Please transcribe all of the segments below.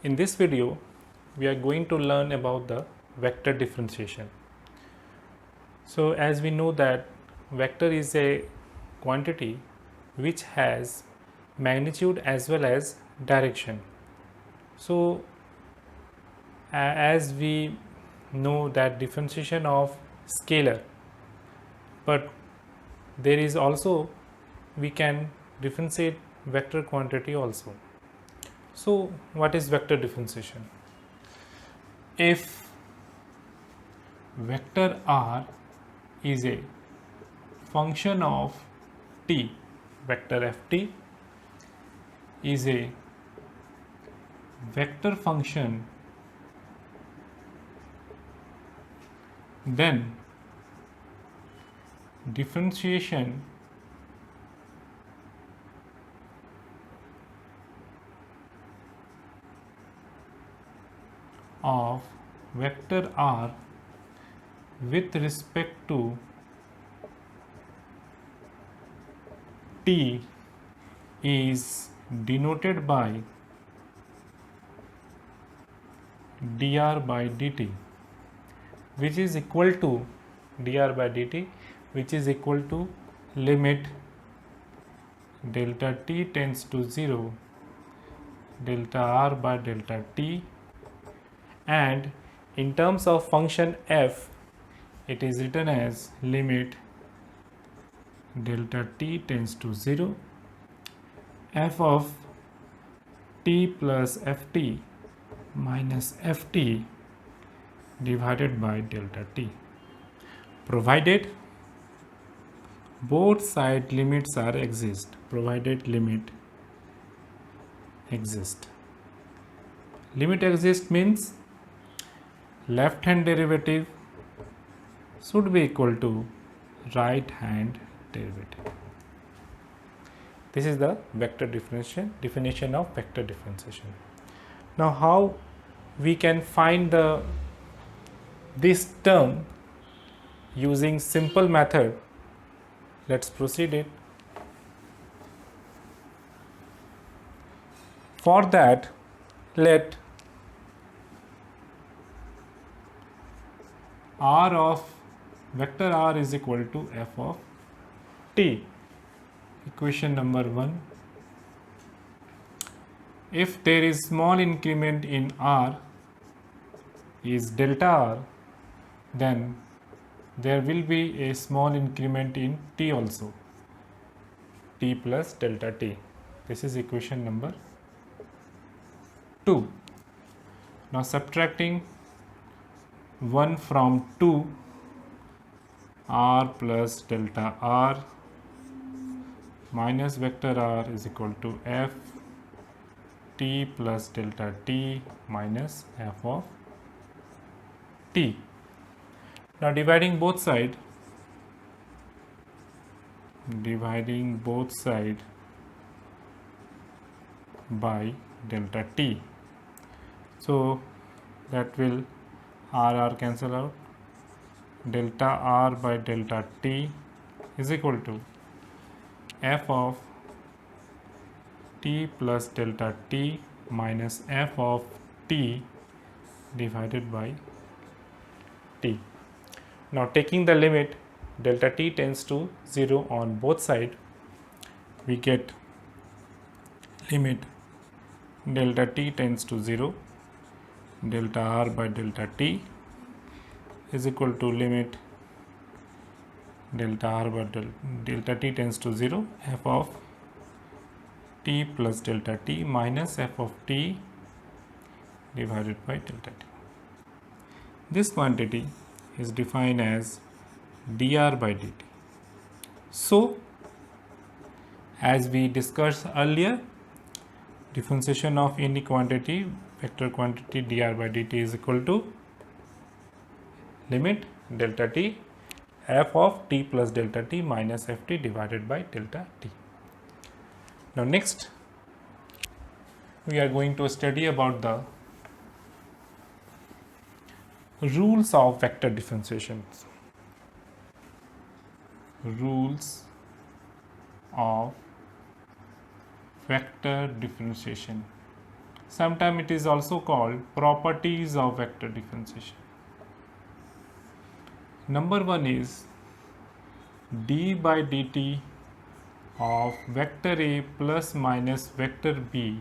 In this video, we are going to learn about the vector differentiation. So as we know that vector is a quantity which has magnitude as well as direction. So as we know that differentiation of scalar, but there is also we can differentiate vector quantity also. So what is vector differentiation? If vector r is a function of t, vector ft is a vector function, then differentiation of vector r with respect to t is denoted by dr by dt, which is equal to dr by dt, which is equal to limit delta t tends to 0 delta r by delta t, and in terms of function f it is written as limit delta t tends to 0 f of t plus ft minus ft divided by delta t, provided both side limits are exist, provided limit exist. Limit exist means left hand derivative should be equal to right hand derivative. This is the vector definition of vector differentiation. Now how we can find this term using simple method? Let's proceed it. For that, let r of vector r is equal to f of t. Equation number 1. If there is small increment in r is delta r, then there will be a small increment in t also, t plus delta t. This is equation number 2. Now subtracting 1 from 2, r plus delta r minus vector r is equal to f t plus delta t minus f of t. Now dividing both side by delta t, so that will r cancel out, delta r by delta t is equal to f of t plus delta t minus f of t divided by t. Now taking the limit delta t tends to 0 on both sides, we get limit delta t tends to 0 delta r by delta t is equal to limit delta r by delta t tends to 0 f of t plus delta t minus f of t divided by delta t. This quantity is defined as dr by dt. So as we discussed earlier, differentiation of any quantity, vector quantity dr by dt is equal to limit delta t f of t plus delta t minus ft divided by delta t. Now next we are going to study about the rules of vector differentiation. Rules of vector differentiation. Sometimes it is also called properties of vector differentiation. Number one is d by dt of vector A plus minus vector B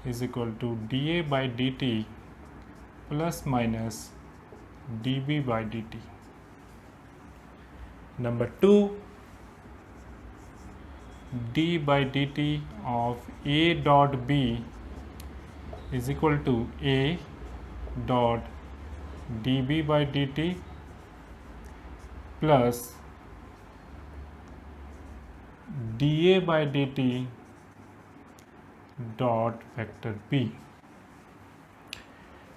is equal to dA by dt plus minus dB by dt. Number two, d by dt of A dot B is equal to A dot dB by dt plus dA by dt dot vector B.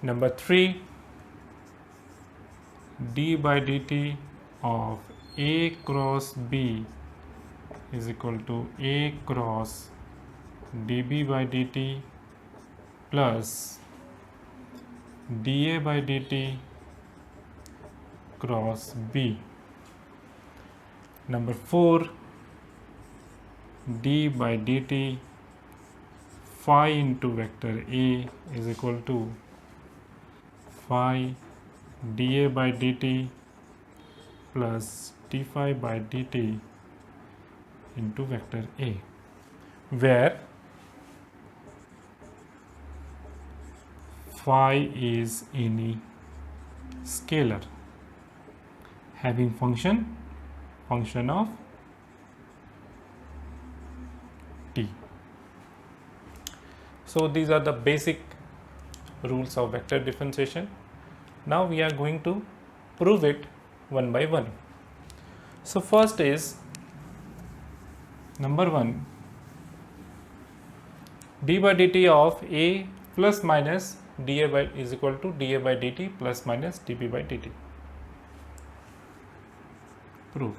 Number three, d by dt of A cross B is equal to A cross dB by dt plus dA by dt cross B. Number four, d by dt phi into vector A is equal to phi dA by dt plus d phi by dt into vector A, where phi is any scalar having function of t. So these are the basic rules of vector differentiation. Now we are going to prove it one by one. So first is number one, d by dt of A plus minus dA by is equal to dA by dt plus minus dB by dt. Prove.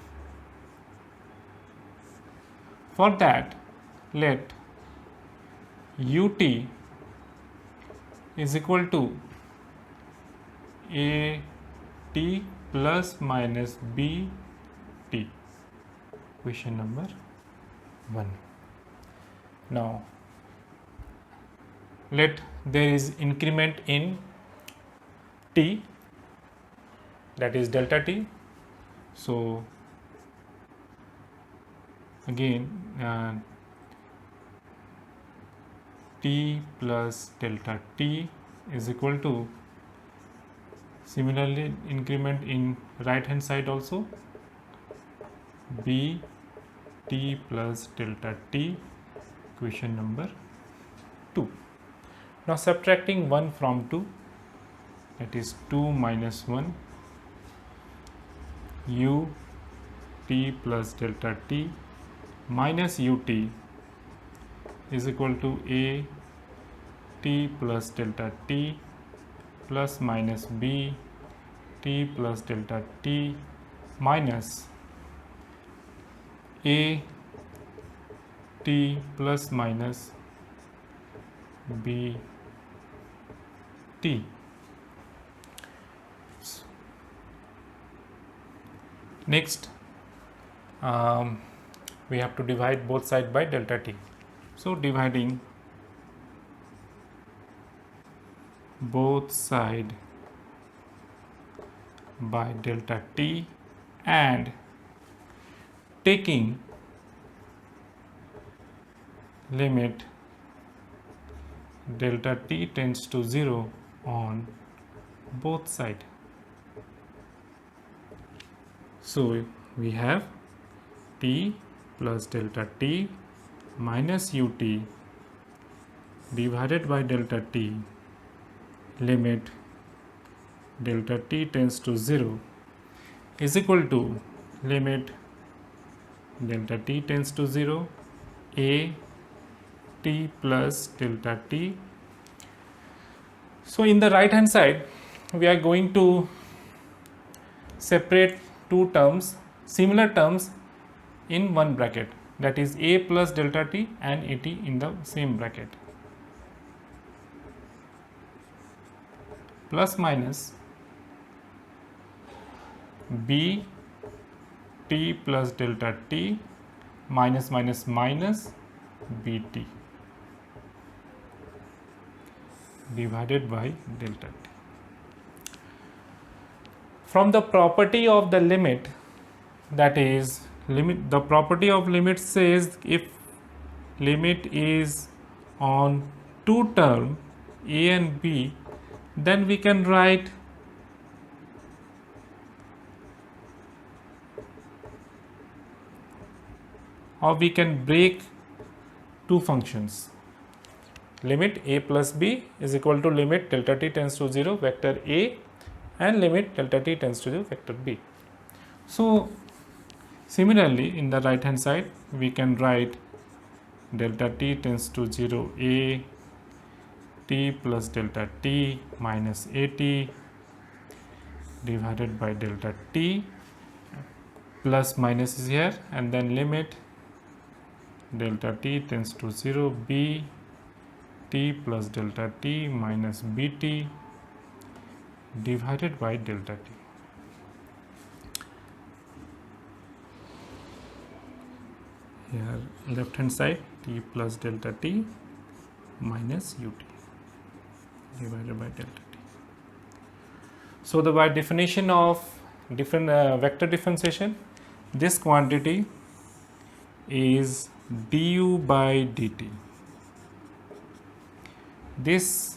For that, let ut is equal to A t plus minus b t. Question number 1. Now let there is increment in t, that is delta t. So again t plus delta t is equal to, similarly increment in right hand side also, b t plus delta t. Question number 2. Now subtracting 1 from 2, that is 2 minus 1, u t plus delta t minus ut is equal to A t plus delta t plus minus b t plus delta t minus A t plus minus b t. Next, we have to divide both sides by delta t. So dividing both sides by delta t and taking limit delta t tends to 0 on both sides. So we have t plus delta t minus ut divided by delta t, limit delta t tends to 0 is equal to limit delta t tends to 0 A t plus delta t. So in the right hand side we are going to separate two terms, similar terms, in one bracket, that is A plus delta t and at in the same bracket, plus minus b t plus delta t minus minus minus bt. divided by delta t. From the property of the limit, that is the property of limit says if limit is on two term a and b, then we can write or we can break two functions. Limit a plus b is equal to limit delta t tends to 0 vector a and limit delta t tends to 0 vector b. So similarly, in the right hand side, we can write delta t tends to 0 a t plus delta t minus a t divided by delta t, plus minus is here, and then limit delta t tends to 0 b t plus delta t minus bt divided by delta t. Here left hand side, t plus delta t minus ut divided by delta t. So by definition of different vector differentiation, this quantity is du by dt. This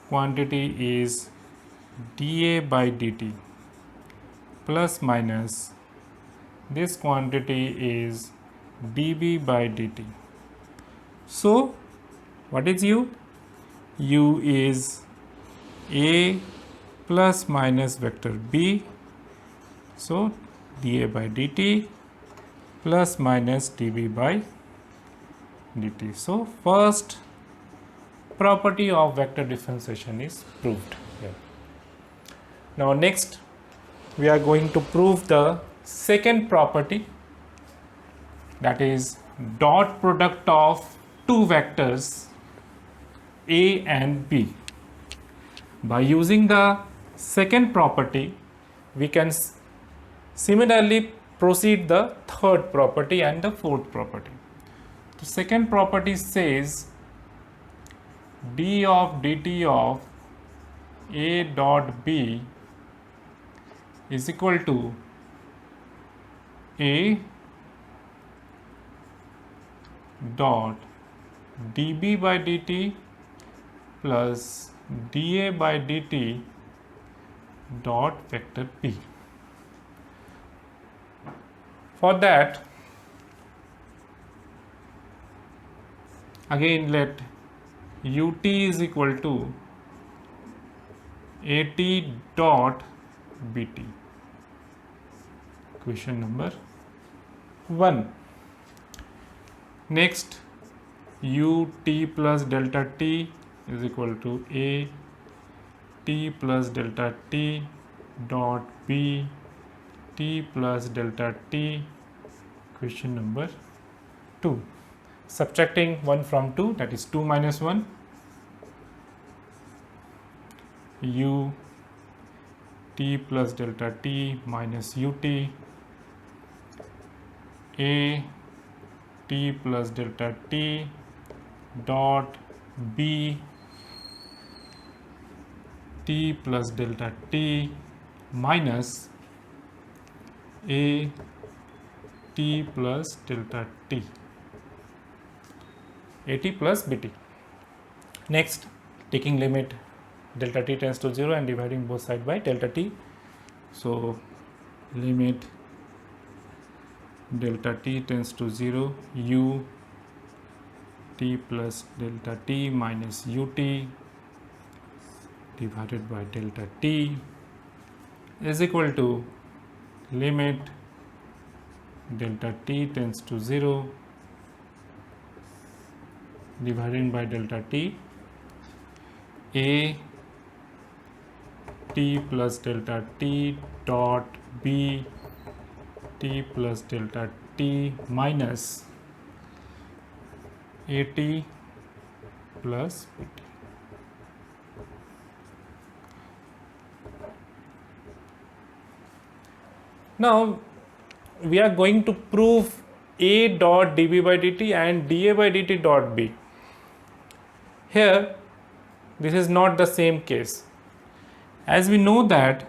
quantity is dA by dt plus minus this quantity is dB by dt. So what is u? U is a plus minus vector b, so dA by dt plus minus dB by dt. So first property of vector differentiation is proved here. Now next we are going to prove the second property, that is dot product of two vectors a and b. By using the second property, we can similarly proceed the third property and the fourth property. The second property says d of dt of a dot b is equal to a dot dB by dt plus dA by dt dot vector p. For that, again let ut is equal to at dot bt. Question number 1. Next, ut plus delta t is equal to a t plus delta t dot b t plus delta t. Question number 2. Subtracting 1 from 2, that is 2 minus 1, u t plus delta t minus ut a t plus delta t dot b t plus delta t minus a t plus delta t, at plus bt. Next, taking limit delta t tends to 0 and dividing both sides by delta t. So limit delta t tends to 0 u t plus delta t minus ut divided by delta t is equal to limit delta t tends to 0 dividing by delta t a t plus delta t dot b t plus delta t minus at plus bt. Now we are going to prove a dot dB by dt and dA by dt dot b. Here this is not the same case. As we know that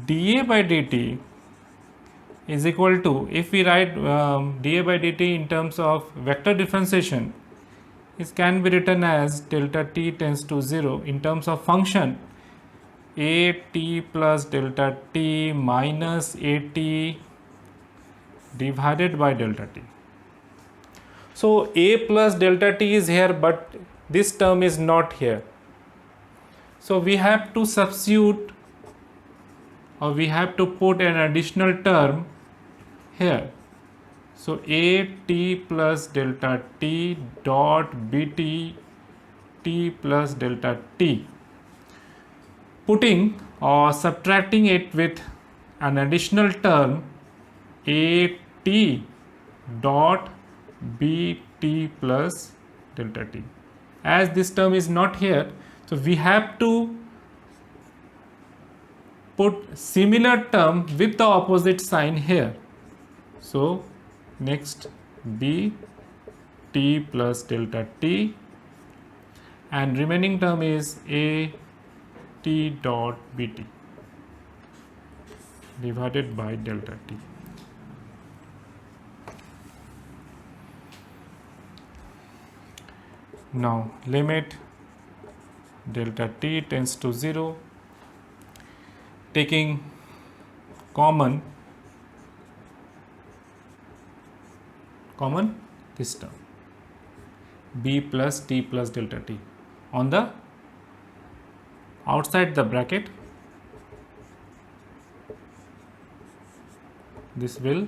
dA by dt is equal to, if we write dA by dt in terms of vector differentiation, it can be written as delta t tends to 0 in terms of function a t plus delta t minus a t divided by delta t. So a plus delta t is here, but this term is not here. So we have to substitute, or we have to put an additional term here. So a t plus delta t dot bt t plus delta t. Putting or subtracting it with an additional term a t dot bt plus delta t. As this term is not here, so we have to put similar term with the opposite sign here. So next b t plus delta t, and remaining term is a t dot bt divided by delta t. Now limit delta t tends to 0, taking common this term b plus t plus delta t on the outside the bracket. This will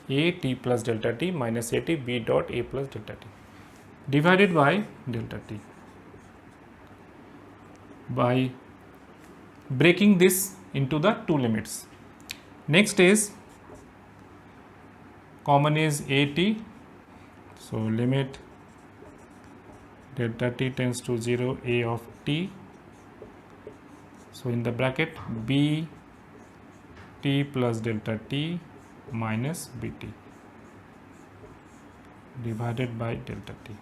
a t plus delta t minus a t b dot a plus delta t divided by delta t. By breaking this into the two limits. Next is common is a t. So limit delta t tends to 0 a of t. So in the bracket b t plus delta t minus bt divided by delta t.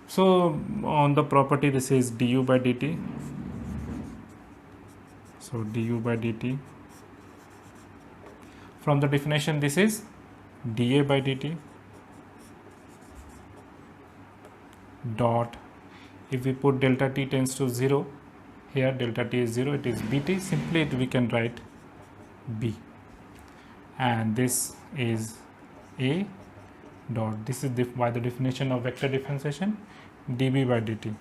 So on the property, this is du by dt. So du by dt. From the definition, this is dA by dt dot, if we put delta t tends to 0, here delta t is 0, it is bt, simply we can write b, and this is a dot, this is by the definition of vector differentiation, dB by dt.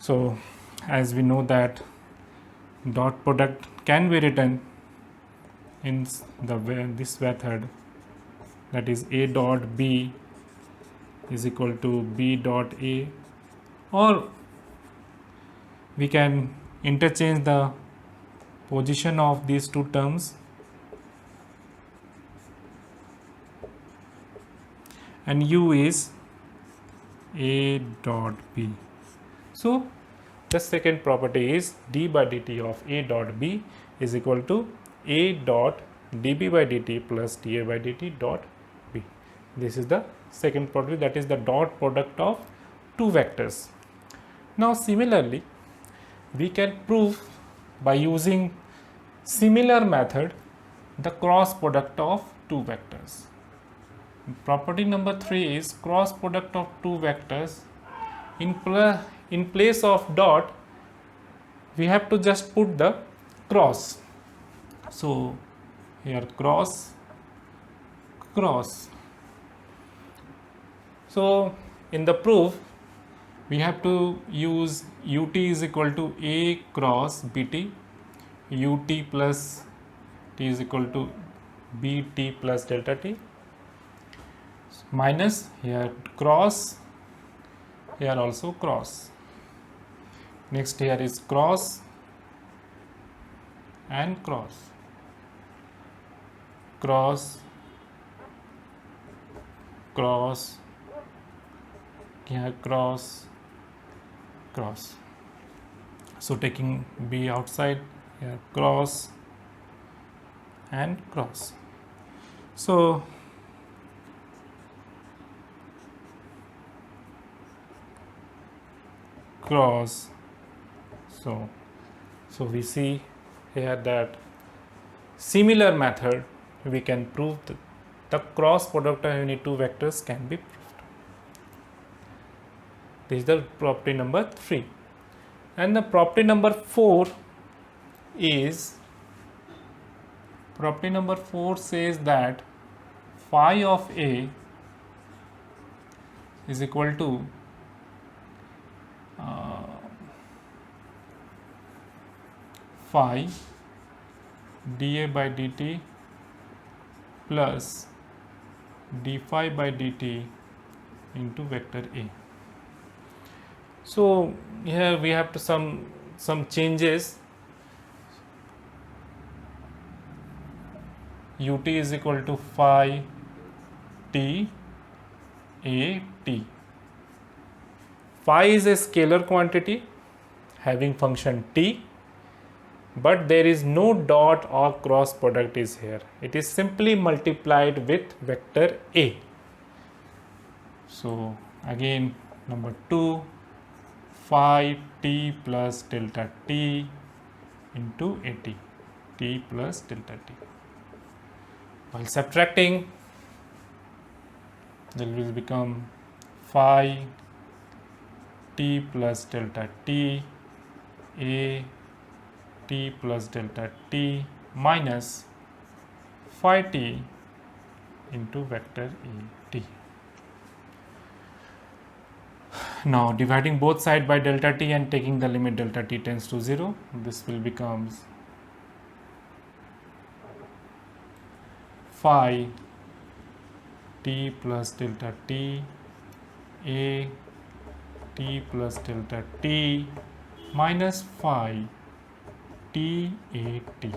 So as we know that dot product can be written in this method, that is a dot b is equal to b dot a, or we can interchange the position of these two terms, and u is a dot b. So the second property is d by dt of a dot b is equal to a dot dB by dt plus dA by dt dot b. This is the second property, that is the dot product of two vectors. Now similarly, we can prove by using similar method the cross product of two vectors. Property number 3 is cross product of two vectors. In place of dot, we have to just put the cross. So here cross. So in the proof, we have to use ut is equal to a cross bt, ut plus t is equal to bt plus delta t, minus here cross, here also cross. Next here is cross and cross, here cross. So taking b outside, here cross and cross. So cross, so we see here that similar method we can prove the cross product of any two vectors can be proved. This is the property number 3. And the property number 4 is, property number 4 says that phi of A is equal to phi dA by dt plus d phi by dt into vector A. So here we have to some changes. Ut is equal to phi t A t. Phi is a scalar quantity having function t, but there is no dot or cross product is here. It is simply multiplied with vector A. So again, number 2, phi t plus delta t into at, t plus delta t. While subtracting, it will become phi t plus delta t A t plus delta t minus phi t into vector A t. Now dividing both sides by delta t and taking the limit delta t tends to 0, this will becomes phi t plus delta t A t plus delta t minus phi t A t.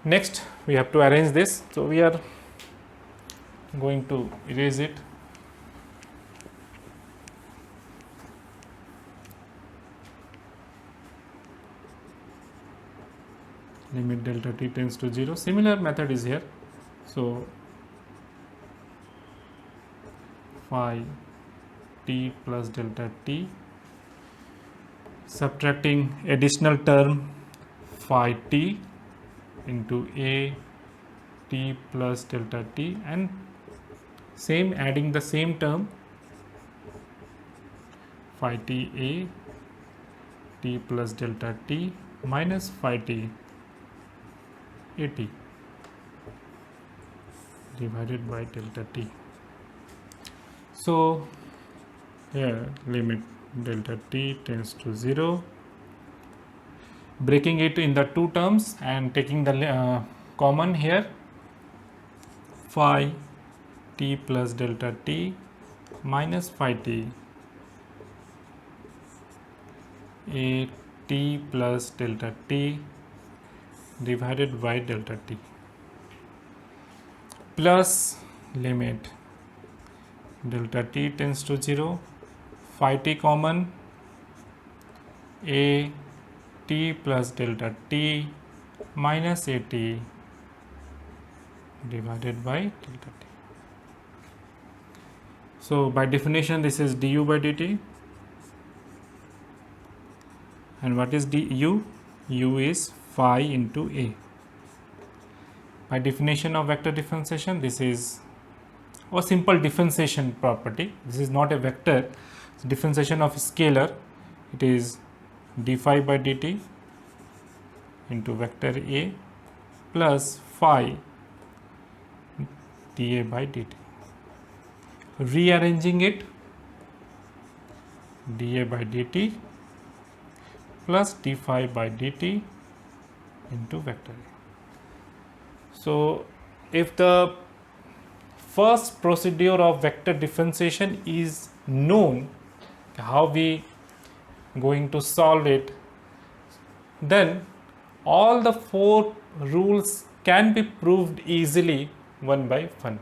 Next we have to arrange this, so we are going to erase it. Limit delta t tends to 0. Similar method is here. So phi t plus delta t, subtracting additional term phi t into A t plus delta t, and same adding the same term phi t A t plus delta t minus phi t A t divided by delta t. So here limit delta t tends to 0, breaking it in the two terms and taking the common here, phi t plus delta t minus phi t A t plus delta t divided by delta t plus limit delta t tends to 0, phi t common, A t plus delta t minus A t divided by delta t. So by definition this is du by dt, and what is du? U is phi into A. By definition of vector differentiation, this is a simple differentiation property. This is not a vector, it's differentiation of scalar. It is d phi by dt into vector A plus phi dA by dt. Rearranging it, dA by dt plus d phi by dt into vector A. So if the first procedure of vector differentiation is known, how we going to solve it, then all the 4 rules can be proved easily one by one.